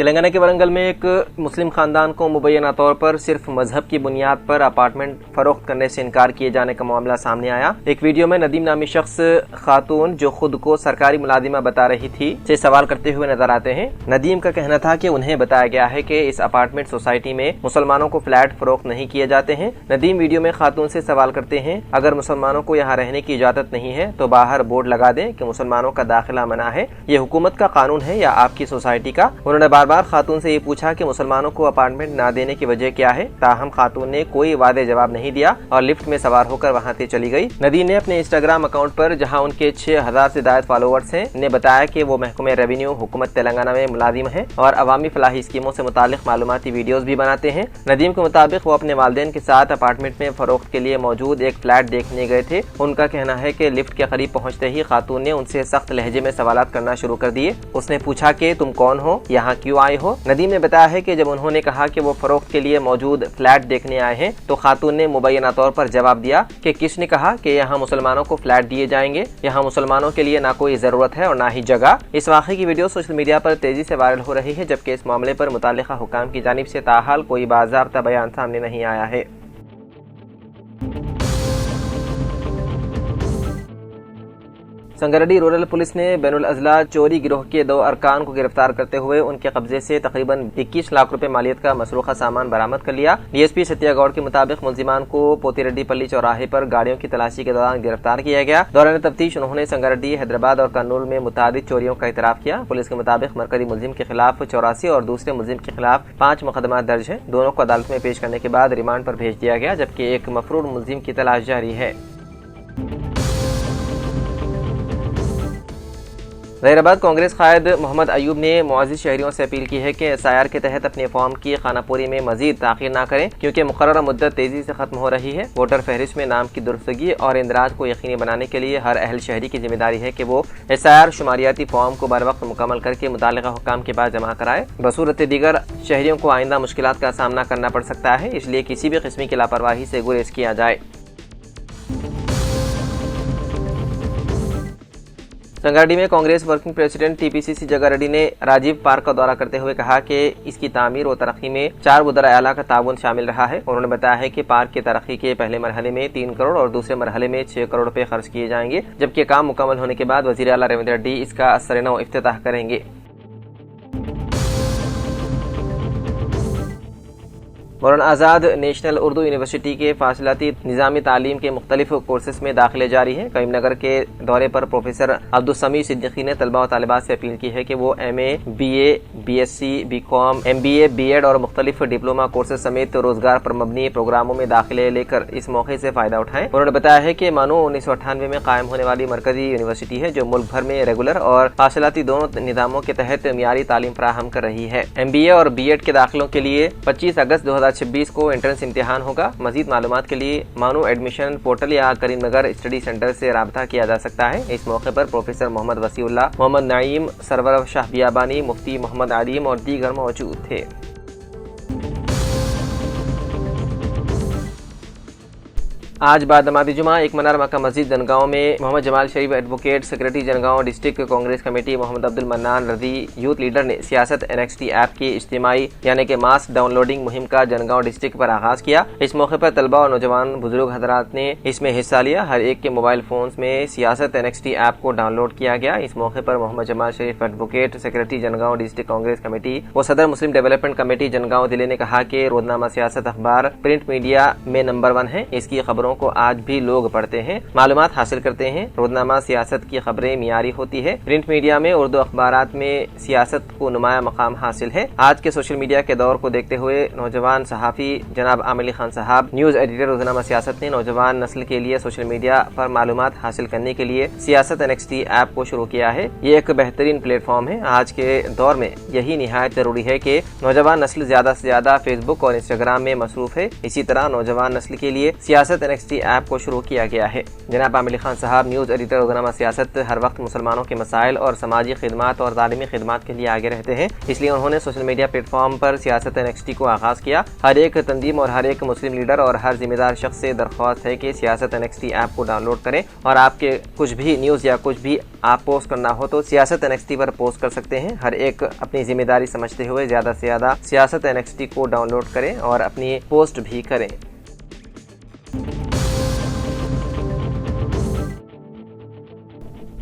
तेलंगाना के वरंगल में एक मुस्लिम खानदान को मुबैना तौर पर सिर्फ मजहब की बुनियाद पर अपार्टमेंट फरोख्त करने से इनकार किए जाने का मामला सामने आया। एक वीडियो में नदीम नामी शख्स खातून जो खुद को सरकारी मुलाजिमा बता रही थी से सवाल करते हुए नजर आते हैं। नदीम का कहना था कि उन्हें बताया गया है कि इस अपार्टमेंट सोसाइटी में मुसलमानों को फ्लैट फरोख्त नहीं किए जाते हैं। नदीम वीडियो में खातून से सवाल करते हैं, अगर मुसलमानों को यहाँ रहने की इजाजत नहीं है तो बाहर बोर्ड लगा दें कि मुसलमानों का दाखिला मना है। ये हुकूमत का कानून है या आपकी सोसाइटी का। उन्होंने बार बार खातून से ये पूछा कि मुसलमानों को अपार्टमेंट ना देने की वजह क्या है। ताहम खातून ने कोई वादे जवाब नहीं दिया और लिफ्ट में सवार होकर वहाँ से चली गई। नदीम ने अपने इंस्टाग्राम अकाउंट पर, जहाँ उनके 6000 से ज्यादा फॉलोअर्स हैं, ने बताया कि वो महकमे रेवेन्यू हुकूमत तेलंगाना में मुलाजिम है और अवामी फलाही स्कीमों से मुतालिक मालूमाती वीडियोस भी बनाते हैं। नदीम के मुताबिक वो अपने वालिदैन के साथ अपार्टमेंट में फरोख्त के लिए मौजूद एक फ्लैट देखने गए थे। उनका कहना है कि लिफ्ट के करीब पहुंचते ही खातून ने उनसे सख्त लहजे में सवालात करना शुरू कर दिए। उसने पूछा कि तुम कौन हो, यहाँ क्यों आए हो। नदीम ने बताया है कि जब उन्होंने कहा कि वो फरोख्त के लिए मौजूद फ्लैट देखने आए हैं तो खातून ने मुबैना तौर पर जवाब दिया कि किसने कहा कि यहाँ मुसलमानों को फ्लैट दिए जाएंगे। यहाँ मुसलमानों के लिए ना कोई जरूरत है और ना ही जगह। इस वाक़े की वीडियो सोशल मीडिया पर तेजी से वायरल हो रही है, जबकि इस मामले पर मुतालिका हुकाम की जानिब से ताहाल कोई बाज़ाब्ता बयान सामने नहीं आया है। संगारेड्डी रूरल पुलिस ने बैनुल अजला चोरी गिरोह के 2 अरकान को गिरफ्तार करते हुए उनके कब्जे से तकरीबन 21 लाख रुपए मालियत का मसरूखा सामान बरामद कर लिया। डीएसपी सत्या गौड़ के मुताबिक मुलजिमान को पोतीरेड्डी चौराहे पर गाड़ियों की तलाशी के दौरान गिरफ्तार किया गया। दौरान तफ्तीश उन्होंने संगारेड्डी, हैदराबाद और कर्नूल में मुतादिद चोरियों का इतराफ किया। पुलिस के मुताबिक मरकजी मुलजिम के खिलाफ 84 और दूसरे मुलजिम के खिलाफ 5 मुकदमा दर्ज है। दोनों को अदालत में पेश करने के बाद रिमांड पर भेज दिया गया, जबकि एक मफरूर मुलजिम की तलाश जारी है। जहीराबाद कांग्रेस कायद मोहम्मद अयूब ने मुअज़्ज़िज़ शहरियों से अपील की है कि एसआईआर के तहत अपने फॉर्म की खानापुरी में मजीद ताख़ीर न करें, क्योंकि मुक़र्ररा मुद्दत तेजी से खत्म हो रही है। वोटर फहरिस्त में नाम की दुरुस्तगी और इंदराज को यकीनी बनाने के लिए हर अहल शहरी की जिम्मेदारी है कि वो एसआईआर शुमारियाती फॉर्म को बर वक्त मुकम्मल करके मुतालिका हुकाम के पास जमा कराए। बसूरत दीगर शहरियों को आइंदा मुश्किलात का सामना करना पड़ सकता है, इसलिए किसी भी किस्म की लापरवाही से गुरेज किया जाए। संगारेड्डी में कांग्रेस वर्किंग प्रेसिडेंट टीपीसीसी जगारेड्डी ने राजीव पार्क का दौरा करते हुए कहा कि इसकी तामीर और तरक्की में 4 वज़राए आला का ताउन शामिल रहा है। उन्होंने बताया है कि पार्क की तरक्की के पहले मरहले में 3 करोड़ और दूसरे मरहले में 6 करोड़ रुपए खर्च किए जाएंगे, जबकि काम मुकम्मल होने के बाद वज़ीर आला रेवंत रेड्डी इसका असर-ए-नौ इफ्तिताह करेंगे। मौलाना आज़ाद नेशनल उर्दू यूनिवर्सिटी के फासिलाती निज़ामी तालीम के मुख्तलिफ कोर्सेज में दाखिले जारी हैं। करीमनगर के दौरे पर प्रोफेसर अब्दुस्समी सिद्दीकी ने तलबा और तालिबात से अपील की है कि वो MA, BA, BSc, BCom, MBA, B.Ed और मुख्तलिफ डिप्लोमा कोर्सेज समेत रोजगार पर मबनी प्रोग्रामों में दाखिले लेकर इस मौके से फायदा उठाएं। उन्होंने बताया है कि मानो 1998 में कायम होने वाली मरकजी यूनिवर्सिटी है, जो मुल्क भर में रेगुलर और फासिलाती दोनों निज़ामों के तहत मियारी तालीम फराहम कर रही है। MBA और B.Ed के दाखिलों के लिए 25 अगस्त 2026 को एंट्रेंस इम्तिहान होगा। मजीद मालूमात के लिए मानो एडमिशन पोर्टल या करीमनगर स्टडी सेंटर से राब्ता किया जा सकता है। इस मौके पर प्रोफेसर मोहम्मद वसीउल्लाह, मोहम्मद नईम, सरवर शाह बियाबानी, मुफ्ती मोहम्मद आलिम और दीगर मौजूद थे। आज बाद नमाज़ जुमा एक मनार मक्का मस्जिद जनगांव में Mohammed Jamal Sharif advocate, secretary Jangaon district Congress committee Mohammed Abdul Mannan Razi, youth leader ने सियासत NXT ऐप की इज्तिमाई यानी कि मास डाउनलोडिंग मुहिम का जनगांव डिस्ट्रिक्ट पर आगाज किया। इस मौके पर तलबा और नौजवान बुजुर्ग हजरात ने इसमें हिस्सा लिया। हर एक के मोबाइल फोन में सियासत NXT ऐप को डाउनलोड किया गया। इस मौके पर Mohammed Jamal Sharif advocate, secretary Jangaon district Congress committee व सदर मुस्लिम डेवलपमेंट कमेटी जनगांव जिले ने कहा कि रोजनामा सियासत अखबार प्रिंट मीडिया में नंबर 1 है। इसकी खबरों को आज भी लोग पढ़ते हैं, मालूमात हासिल करते हैं। रोजनामा सियासत की खबरें मियारी होती है। प्रिंट मीडिया में उर्दू अखबारात में सियासत को नुमाया मकाम हासिल है। आज के सोशल मीडिया के दौर को देखते हुए नौजवान सहाफी जनाब आमिर अली खान साहब, न्यूज एडिटर रोजनामा सियासत ने नौजवान नस्ल के लिए सोशल मीडिया पर मालूमात हासिल करने के लिए सियासत NXT ऐप को शुरू किया है। ये एक बेहतरीन प्लेटफॉर्म है। आज के दौर में यही निहायत जरूरी है कि नौजवान नस्ल ज्यादा से ज्यादा फेसबुक और इंस्टाग्राम में मसरूफ है। इसी तरह नौजवान नस्ल के लिए सियासत NXT ऐप को शुरू किया गया है। जनाब आमिर खान साहब न्यूज़ एडिटर रोज़नामा सियासत हर वक्त मुसलमानों के मसाइल और समाजी खिदमात और तालीमी खिदमात के लिए आगे रहते हैं, इसलिए उन्होंने सोशल मीडिया प्लेटफॉर्म पर सियासत NXT को आगाज़ किया। हर एक तंजीम और हर एक मुस्लिम लीडर और हर जिम्मेदार शख्स से दरख्वास्त है कि सियासत NXT ऐप को डाउनलोड करें और आपके कुछ भी न्यूज़ या कुछ भी आप पोस्ट करना हो तो सियासत NXT पर पोस्ट कर सकते हैं। हर एक अपनी जिम्मेदारी समझते हुए ज़्यादा से ज़्यादा सियासत NXT को डाउनलोड करें और अपनी पोस्ट भी करें।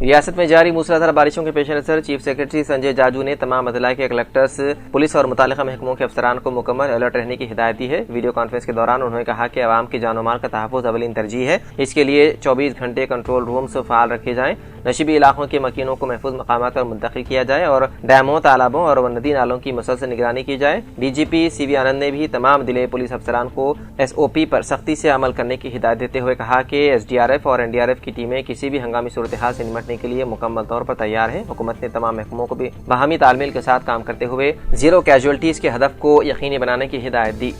रियासत में जारी मूसलाधार बारिशों के पेश नज़र चीफ सेक्रेटरी संजय जाजू ने तमाम अजला के कलेक्टर्स, पुलिस और मुतालिका महकमों के अफसरान को मुकम्मल अलर्ट रहने की हिदायत दी है। वीडियो कॉन्फ्रेंस के दौरान उन्होंने कहा कि अवाम की जान और माल का तहफ़्फ़ुज़ अवलीन तरजीह है, इसके लिए 24 घंटे कंट्रोल रूम्स फ़ाल रखे जाएँ, नशीबी इलाकों के मकीनों को महफूज मकामात पर मुंतकिल किया जाए और डैमों, तालाबों और नदी नालों की मुसलसल निगरानी की जाए। DGP CV आनंद ने भी तमाम जिले पुलिस अफसरान को SOP पर सख्ती से अमल करने की हिदायत देते हुए कहा कि SDRF और NDRF की टीमें किसी भी हंगामी सूरत हाल से निपटने के लिए मुकम्मल तौर पर तैयार है। हुकूमत ने तमाम महकमों को भी बाहमी तालमेल के साथ काम करते हुए जीरो कैजुअल्टीज के हदफ को यकीनी बनाने की हिदायत दी।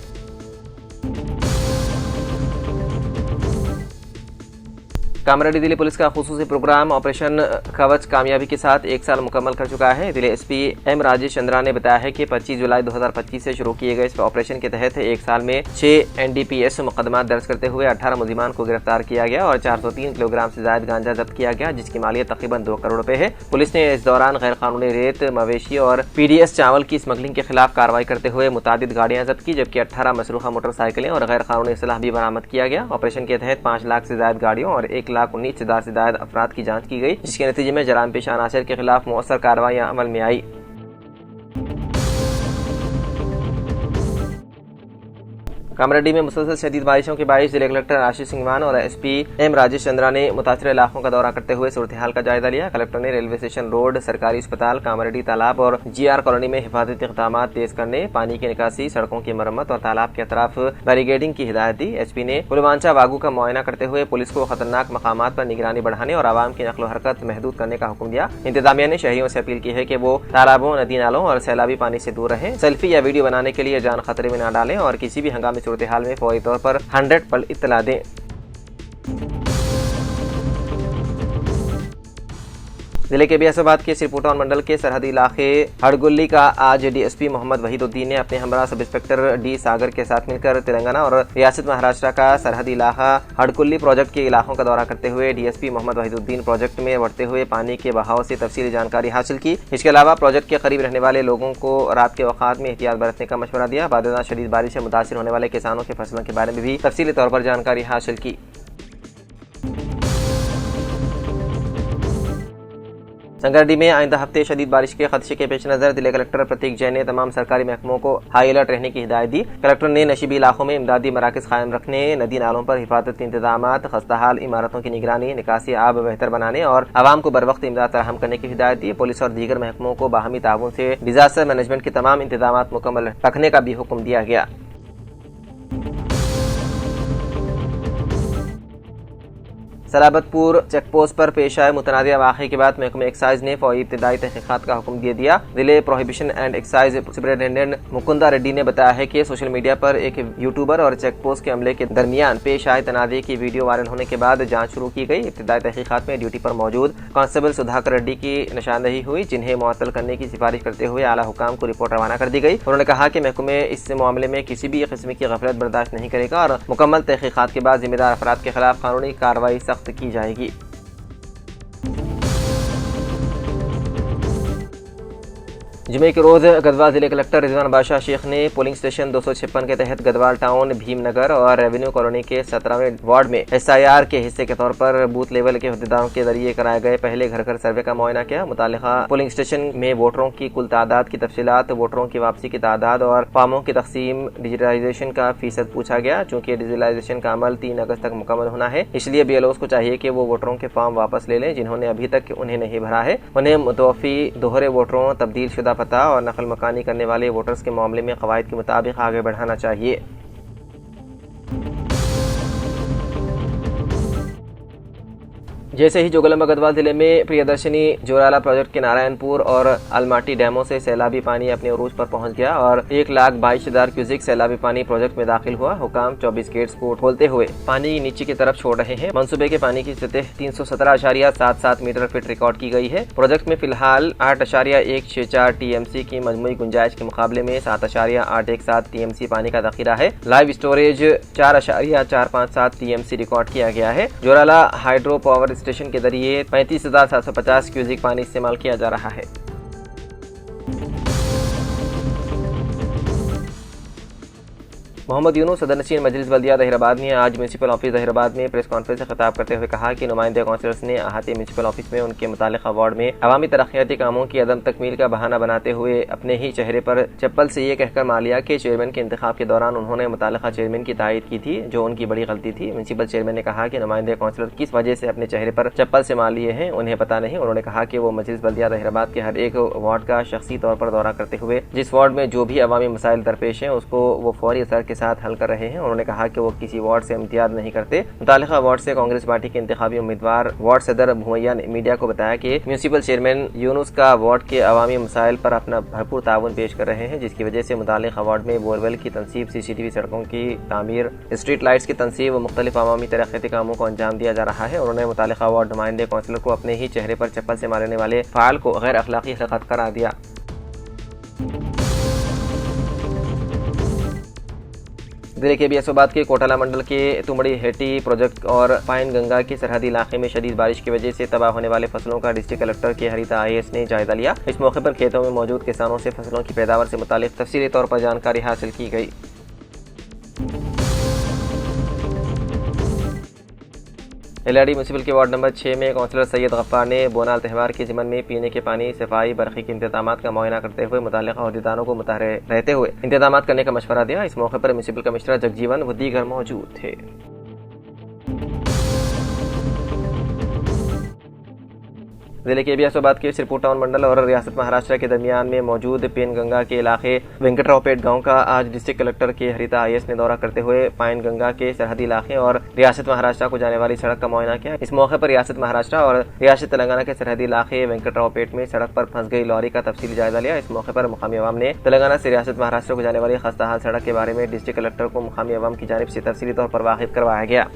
कामरेड्डी जिले पुलिस का खुसूसी प्रोग्राम ऑपरेशन कवच कामयाबी के साथ 1 साल मुकम्मल कर चुका है। जिले SP M राजेश चंद्रा ने बताया है कि 25 जुलाई 2025 से शुरू किए गए इस ऑपरेशन के तहत 1 साल में 6 NDPS मुकदमा दर्ज करते हुए 18 मुलजिमान को गिरफ्तार किया गया और 403 किलोग्राम से ज्यादा गांजा जब्त किया गया, जिसकी मालियत तकरीबन 2 करोड़ रुपए है। पुलिस ने इस दौरान गैर कानूनी रेत, मवेशी और PDS चावल की स्मगलिंग के खिलाफ कार्रवाई करते हुए मुतादिद गाड़ियां जब्त की, जबकि 18 मसरूखा मोटरसाइकिलें और गैर कानूनी असलाह भी बरामद किया गया। ऑपरेशन के तहत 5 लाख से ज्यादा गाड़ियों और 1,19,000 से ज्यादा अफराद की जांच की गई, जिसके नतीजे में जराम पेशा अनासर के खिलाफ मौसर कार्रवाइयां अमल में आई। कामरेड्डी में मुसलसल शदीद बारिशों के बाइस जिले कलेक्टर आशीष सिंघवान और SP M राजेश चंद्रा ने मुतासर इलाकों का दौरा करते हुए सूरत हाल का जायजा लिया। कलेक्टर ने रेलवे स्टेशन रोड, सरकारी अस्पताल, कामरेड्डी तालाब और GR कॉलोनी में हिफाजती इक़दाम तेज करने, पानी की निकासी, सड़कों की मरम्मत और तालाब के अतराफ बैरिकेडिंग की हिदायत दी। SP ने पुलवांचा वागू का मुआयना करते हुए पुलिस को खतरनाक मकामात पर निगरानी बढ़ाने और आवाम की नकलो हरकत महदूद करने का हुक्म दिया। इंतजामिया ने शहरियों से अपील की है कि वो तालाबों, नदी नालों और सैलाबी पानी से दूर रहें, सेल्फी या वीडियो बनाने के लिए जान खतरे में न डालें और किसी भी हंगामी सूरत हाल में फौरी तौर पर 100 पर इत्तला दें। जिले के बियासाबाद के सिरपुर मंडल के सरहदी इलाके हड़गुल्ली का आज DSP मोहम्मद वहीदुद्दीन ने अपने हमरा सब इंस्पेक्टर D सागर के साथ मिलकर तेलंगाना और रियासत महाराष्ट्र का सरहदी इलाका हड़गुल्ली प्रोजेक्ट के इलाकों का दौरा करते हुए DSP मोहम्मद वहीदुद्दीन प्रोजेक्ट में बढ़ते हुए पानी के बहाव से तफसीली जानकारी हासिल की। इसके अलावा प्रोजेक्ट के करीब रहने वाले लोगों को रात के वक़्त में एहतियात बरतने का मशवरा दिया। बाद शदीद बारिश से मुतासिर होने वाले किसानों के फसलों के बारे में भी तफसीली तौर पर जानकारी हासिल की। संगारेड्डी में आइंदा हफ्ते शदीद बारिश के खदशे के पेश नजर जिले कलेक्टर प्रतीक जैन ने तमाम सरकारी महकमों को हाई अलर्ट रहने की हिदायत दी। कलेक्टर ने नशीबी इलाकों में इमदादी मराकज कायम रखने, नदी नालों पर हिफाजती इंतजाम, खस्ताहाल इमारतों की निगरानी, निकासी आब बेहतर बनाने और आवाम को बरवक्त इमदाद फराहम करने की हिदायत दी। पुलिस और दीगर महकमों को बाहमी ताउन से डिजास्टर मैनेजमेंट के तमाम इंतजाम मुकम्मल रखने का भी हुक्म दिया गया। सलाबतपुर चेकपोस्ट पर पेश आए मुतनाज़िया वाक़े के बाद महकमा एक्साइज ने फौरी इब्तिदाई तहक़ीक़ात का हुक्म दे दिया। जिले prohibition and excise superintendent Mukunda Reddy ने बताया है कि सोशल मीडिया पर एक यूट्यूबर और चेकपोस्ट के अमले के दरमियान पेश आए तनाज़े की वीडियो वायरल होने के बाद जांच शुरू की गई। इब्तिदाई तहक़ीक़ात में ड्यूटी पर मौजूद कांस्टेबल सुधाकर रेड्डी की निशानदही हुई, जिन्हें मुअत्तल करने की सिफारिश करते हुए आला हुकाम को रिपोर्ट रवाना कर दी गई। उन्होंने कहा कि महकमे इस मामले में किसी भी किस्म की गफलत बर्दाश्त नहीं करेगा और मुकम्मल तहक़ीक़ात के बाद जिम्मेदार अफराद के खिलाफ कानूनी कार्रवाई सख्त की जाएगी। जुमे के रोज़ गढ़वाल जिले कलेक्टर रिजवान बादशाह शेख ने पोलिंग स्टेशन 256 के तहत गढ़वाल टाउन, भीमनगर और रेवेन्यू कॉलोनी के 17वें वार्ड में SIR के हिस्से के तौर पर बूथ लेवल के अहदेदारों के जरिए कराए गए पहले घर घर सर्वे का मुआयना किया। मुतालिका पोलिंग स्टेशन में वोटरों की कुल तादाद की तफसीलात, वोटरों की वापसी की तादाद और फॉर्मों की तकसीम, डिजिटलाइजेशन का फीसद पूछा गया। चूँकि डिजिटलाइजेशन का अमल 3 अगस्त तक मुकम्मल होना है, इसलिए BLOs को चाहिए कि वो वोटरों के फॉर्म वापस ले लें जिन्होंने अभी तक उन्हें नहीं भरा है। उन्हें मुतवफ़ी दोहरे वोटरों, तब्दील शुदा पता और नकल मकानी करने वाले वोटर्स के मामले में क़वायद के मुताबिक आगे बढ़ाना चाहिए। जैसे ही जोगलम्बा गढ़वाल जिले में प्रियदर्शनी जोराला प्रोजेक्ट के नारायणपुर और अलमाटी डैमों से सैलाबी पानी अपने उरूज पर पहुंच गया और 1,22,000 क्यूसिक सैलाबी पानी प्रोजेक्ट में दाखिल हुआ। हुकाम 24 गेट्स को खोलते हुए पानी नीचे की तरफ छोड़ रहे हैं। मंसूबे के पानी की सतह 317.77 मीटर फीट रिकॉर्ड की गई है। प्रोजेक्ट में फिलहाल 8.164 टीएमसी की मजमूई गुंजाइश के मुकाबले में 7.817 टीएमसी पानी का जखीरा है। लाइव स्टोरेज 4.457 टीएमसी रिकॉर्ड किया गया है। जोराला हाइड्रो पावर स्टेशन के जरिए 35,750 क्यूसिक पानी इस्तेमाल किया जा रहा है। मोहम्मद यूनुस सदर नशीन मजलिस बल्दिया जहीराबाद ने आज म्यूनसिपल ऑफिस जहीराबाद में प्रेस कॉन्फ्रेंस से खिताब करते हुए कहा कि नुमाइंदे काउंसिलर्स ने अहाती म्यूनसिपल ऑफिस में उनके मुतालिका वार्ड में अवामी तरक्याती कामों की अदम तकमील का बहाना बनाते हुए अपने ही चेहरे पर चप्पल से ये कहकर मार लिया कि चेयरमैन के इंतखाब के दौरान उन्होंने मुतालिका चेयरमैन की तायद की थी, जो उनकी बड़ी गलती थी। म्यूनसिपल चेयरमैन ने कहा कि नुमाइंदे काउंसिलर किस वजह से अपने चेहरे पर चप्पल से मार लिए हैं उन्हें पता नहीं। उन्होंने कहा कि वो मजलिस बल्दिया जहीराबाद के हर एक वार्ड का शख्सी तौर पर दौरा करते हुए जिस वार्ड में जो भी अवामी मसाइल दरपेश हैं उसको वो फौरी असर के साथ हल कर रहे हैं। उन्होंने कहा कि वो किसी वार्ड से इम्तियाज नहीं करते। मुतालिका वार्ड से कांग्रेस पार्टी के इंतखाबी उम्मीदवार वार्ड सदर भुवैया ने मीडिया को बताया कि म्यूनसिपल चेयरमैन यूनुस का वार्ड के अवामी मसाइल पर अपना भरपूर ताउन पेश कर रहे हैं, जिसकी वजह से मुतालिका वार्ड में बोरवेल की तनसीब, सीसीटीवी सड़कों की तामीर, स्ट्रीट लाइट्स की तनसीब व मुख्तलिफ अवामी तरक्याती कामों को अंजाम दिया जा रहा है। उन्होंने मुतालिका वार्ड नुमाइंदे काउंसिलर को अपने ही चेहरे पर चप्पल से मारने वाले फाल को गैर अखलाकी हरकत करार दिया। जिले के बियासोबाद के कोटाला मंडल के तुमड़ी हेटी प्रोजेक्ट और पाइन गंगा के सरहदी इलाके में शदीद बारिश की वजह से तबाह होने वाले फसलों का डिस्ट्रिक्ट कलेक्टर के हरिता IAS ने जायजा लिया। इस मौके पर खेतों में मौजूद किसानों से फसलों की पैदावार से मुतालिक तफसीली तौर पर जानकारी हासिल की गई। एलआरडी म्यूनसिपल के वार्ड नंबर 6 में काउंसलर सैयद गफ्फार ने बोनाल त्यौहार के ज़िमन में पीने के पानी, सफाई, बरखी के इंतजामात का मुआयना करते हुए मुताल्लिक़ा अहदेदारों को मुतहर्रे रहते हुए इंतजामात करने का मशवरा दिया। इस मौके पर म्यूनसिपल कमिश्नर जगजीवन व दीगर मौजूद थे। जिले के बियासोबाद के सिरपुर टाउन मंडल और रियासत महाराष्ट्र के दरमियान में मौजूद पेन गंगा के इलाके वेंकटरावपेट गांव का आज डिस्ट्रिक्ट कलेक्टर के हरिता IAS ने दौरा करते हुए पाइन गंगा के सरहदी इलाके और रियासत महाराष्ट्र को जाने वाली सड़क का मुआयना किया। इस मौके पर रियासत महाराष्ट्र और रियासत तेलंगाना के सरहदी इलाके वेंकटरावपेट में सड़क पर फंस गई लॉरी का तफसीली जायजा लिया। इस मौके पर मुकामी अवाम ने तेलंगाना से रियासत महाराष्ट्र को जाने वाली खस्ताहाल सड़क के बारे में डिस्ट्रिक्ट कलेक्टर को मुकामी अवाम की जानिब से तफसीली तौर पर वाकिफ करवाया गया।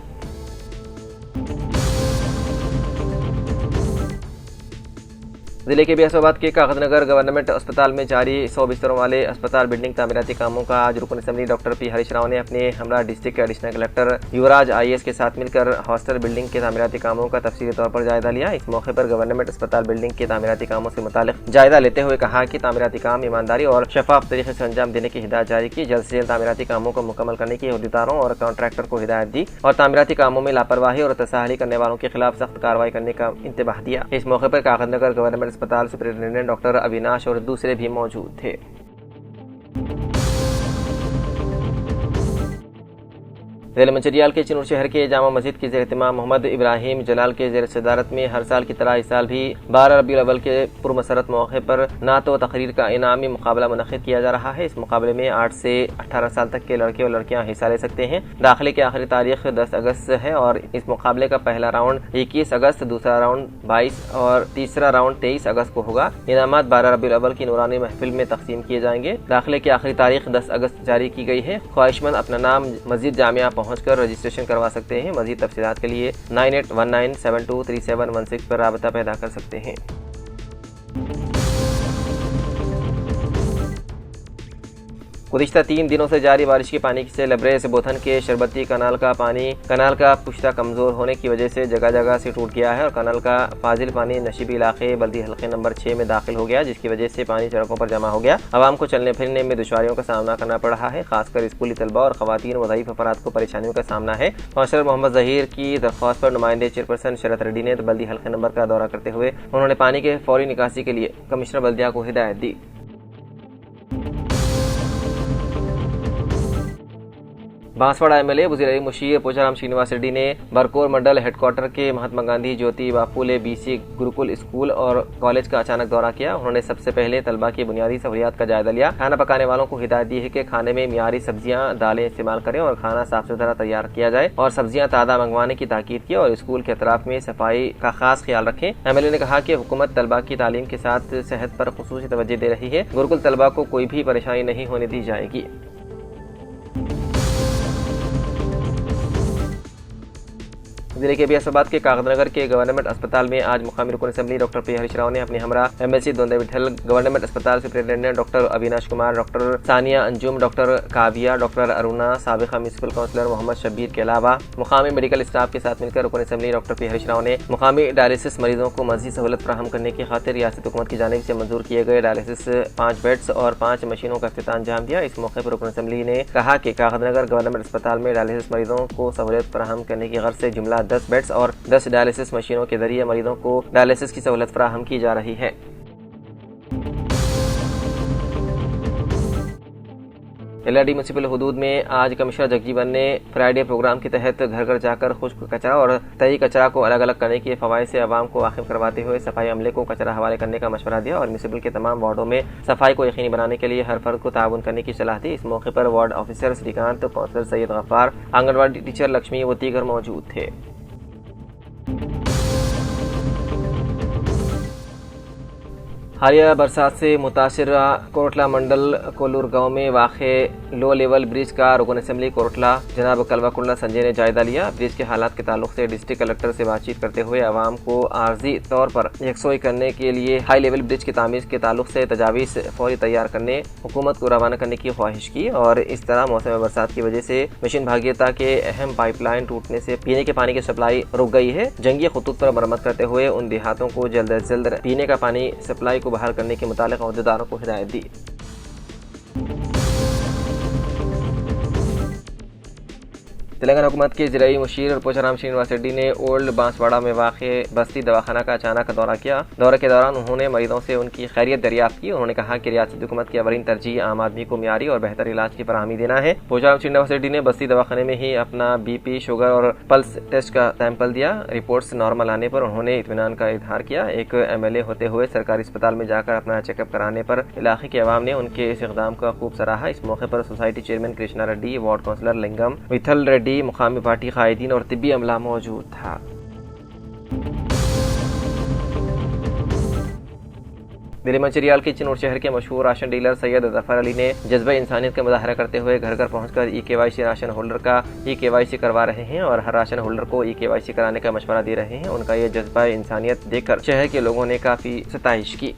जिले के बियासोबाद के कागजनगर गवर्नमेंट अस्पताल में जारी 100 बिस्तरों वाले अस्पताल बिल्डिंग तामीराती कामों का आज रुकन assembly doctor P Harish Rao ने अपने हमरा डिस्ट्रिक्ट के एडिशनल कलेक्टर युवराज IAS के साथ मिलकर हॉस्टल बिल्डिंग के तामीराती कामों का तफसीली तौर पर जायजा लिया। इस मौके पर गवर्नमेंट अस्पताल बिल्डिंग के तामीराती कामों से मुतालिक जायजा लेते हुए कहा कि तामीराती काम ईमानदारी और शफाफ तरीके से अंजाम देने की हिदायत जारी की। जल्द से जल्द तामीराती कामों को मुकम्मल करने की अहदेदारों और कॉन्ट्रैक्टर को हिदायत दी और तामीराती कामों में लापरवाही और तसाहली करने वालों के खिलाफ सख्त कार्रवाई करने का इंतबाह दिया। इस मौके पर कागजनगर गवर्नमेंट अस्पताल सुपरिटेंडेंट डॉक्टर अविनाश और दूसरे भी मौजूद थे। जिले मंचिरियाल के चिनूर शहर के जामा मस्जिद की ज़ेर-ए-एहतमाम मोहम्मद इब्राहिम जलाल के ज़ेर सदारत में हर साल की तरह इस साल भी 12 रबीउल अव्वल के पुरमसरत मौके पर नात व तकरीर का इनामी मुकाबला मुनक़्क़िद किया जा रहा है। इस मुकाबले में 8 से 18 साल तक के लड़के और लड़कियां हिस्सा ले सकते हैं। दाखिले की आखिरी तारीख 10 अगस्त है और इस मुकाबले का पहला राउंड 21 अगस्त, दूसरा राउंड 22 और तीसरा राउंड 23 अगस्त को होगा। इनामात 12 रबीउल अव्वल की नूरानी महफिल में तकसीम किए जाएंगे। दाखिले की आखिरी तारीख 10 अगस्त जारी की गई है। ख्वाहिशमंद अपना नाम मस्जिद जामिया पहुंचकर रजिस्ट्रेशन करवा सकते हैं। मज़ीद तफसीलात के लिए 9819723716 पर राबता पैदा कर सकते हैं। गुज़िश्ता 3 दिनों से जारी बारिश के पानी से लबरेज बोथन के शरबती कनाल का पानी कनाल का पुश्ता कमज़ोर होने की वजह से जगह जगह से टूट गया है और कनाल का फाजिल पानी नशीबी इलाके बल्दी हल्के नंबर 6 में दाखिल हो गया, जिसकी वजह से पानी सड़कों पर जमा हो गया। आवाम को चलने फिरने में दुश्वारियों का सामना करना पड़ रहा है। खासकर स्कूली तलबा और खवातीन व ज़ईफ़ अफराद को परेशानियों का सामना है। काउंसलर मोहम्मद ज़हीर की दरख्वास्त पर नुमाइंदे चेयरपर्सन शरत रेड्डी ने बल्दी हल्के नंबर का दौरा करते हुए उन्होंने पानी के फौरी निकासी के लिए कमिश्नर बल्दिया को हिदायत दी। बांसवाड़ा एमएलए वजीर मुशीर पोचाराम श्रीनिवास रेड्डी ने बरकोर मंडल हेडक्वार्टर के महात्मा गांधी ज्योति बाफुले बीसी गुरुकुल स्कूल और कॉलेज का अचानक दौरा किया। उन्होंने सबसे पहले तलबा की बुनियादी सहूलियात का जायजा लिया। खाना पकाने वालों को हिदायत दी है कि खाने में मियारी सब्जियां दालें इस्तेमाल करें और खाना साफ सुथरा तैयार किया जाए और सब्जियां ताज़ा मंगवाने की ताकीद की और स्कूल के अतराफ में सफाई का खास ख्याल रखें। एमएलए ने कहा कि हुकूमत तलबा की तालीम के साथ सेहत पर खुसूसी तवज्जो दे रही है। गुरुकुल तलबा को कोई भी परेशानी नहीं होने दी जाएगी। जिले के बियासाबाद के कागदनगर के गवर्नमेंट अस्पताल में आज मुकामी रुकन assembly doctor P Harish Rao ने अपने हमरा एमएलसी दोंदे विठल, गवर्नमेंट अस्पताल superintendent doctor Avinash Kumar, doctor Sania Anjum, doctor Kavya, doctor Aruna, साबिका म्यूनिसिपल काउंसिलर मोहम्मद शब्बीर के अलावा मुकामी मेडिकल स्टाफ के साथ मिलकर रुकन assembly doctor P Harish Rao ने मुकामी डायलिसिस मरीजों को मजीद सहूलत फराहम करने की खातिर रियासत हुकूमत की जानिब से मंजूर किए गए डायलिसिस 5 बेड्स और 5 मशीनों का इफ्तिताह अंजाम दिया। इस मौके पर रुकन असेंबली ने कहा कि कागदनगर गवर्नमेंट अस्पताल में डायलिसिस मरीजों को सहूलत फराहम करने की गर्ज से जुमला 10 बेड्स और 10 डायलिसिस मशीनों के जरिए मरीजों को डायलिसिस की सहूलत फराहम की जा रही है। एलआरडी म्यूनिसिपल हुदूद में आज कमिश्नर जगजीवन ने फ्राइडे प्रोग्राम के तहत घर घर जाकर खुश्क कचरा और तई कचरा को अलग अलग करने के फवायद से आवाम को वाकिफ करवाते हुए सफाई अमले को कचरा हवाले करने का मशवरा दिया और म्यूनिसिपल के तमाम वार्डों में सफाई को यकीनी बनाने के लिए हर फर्द को ताउन करने की सलाह दी। इस मौके पर ward officer Shrikant, councillor Syed Gaffar, anganwadi teacher Lakshmi व दीगर मौजूद थे। हालिया बरसात से मुतासरा कोरटला मंडल कोलूर गांव में वाक़े लो लेवल ब्रिज का रुकन असेंबली कोरटला जनाब कलवाकुल्ला संजय ने जायजा लिया। ब्रिज के हालात के ताल्लुक से डिस्ट्रिक्ट कलेक्टर से बातचीत करते हुए आवाम को आर्जी तौर पर यकसोई करने के लिए हाई लेवल ब्रिज की तामीर के ताल्लुक से तजावीज़ फौरी तैयार करने हुकूमत को रवाना करने की ख्वाहिश की और इस तरह मौसम बरसात की वजह से मिशन भागीरथी के अहम पाइपलाइन टूटने से पीने के पानी की सप्लाई रुक गई है। जंगी खतूत पर मरम्मत करते हुए उन देहातों को जल्द अज जल्द पीने का पानी सप्लाई को बहाल करने के मुतालिक अहदेदारों को हिदायत दी। तेलंगाना हुकूमत के ज़िलाई मुशीर पोचाराम श्रीनिवास रेड्डी ने ओल्ड बांसवाड़ा में वाक़े बस्ती दवाखाना का अचानक दौरा किया। दौरे के दौरान उन्होंने मरीजों से उनकी खैरियत दरियाफ्त की। उन्होंने कहा कि रियासती हुकूमत की अवलीन तरजीह आम आदमी को मियारी और बेहतर इलाज की फराहमी देना है। पोचाराम श्रीनिवास रेड्डी ने बस्ती दवाखाने में ही अपना BP, शुगर और पल्स टेस्ट का सैंपल दिया। रिपोर्ट्स नॉर्मल आने पर उन्होंने इत्मीनान का इजहार किया। एक MLA होते हुए सरकारी अस्पताल में जाकर अपना चेकअप कराने पर इलाके के अवाम ने उनके इस इक़दाम का खूब सराहा। इस मौके पर society chairman Krishna Reddy, ward councillor Lingam Vithal Reddy, मुकामी पार्टी कायदीन और तिब्बी अमला मौजूद था। दिल्ली मंचरियाल के चिनौर शहर के मशहूर राशन डीलर सैयद जफर अली ने जज्बा इंसानियत का मुजाहरा करते हुए घर घर पहुंचकर EKYC राशन होल्डर का EKYC करवा रहे हैं और हर राशन होल्डर को EKYC कराने का मशवरा दे रहे हैं। उनका ये जज्बा इंसानियत देखकर शहर के लोगों ने काफी सताइश की।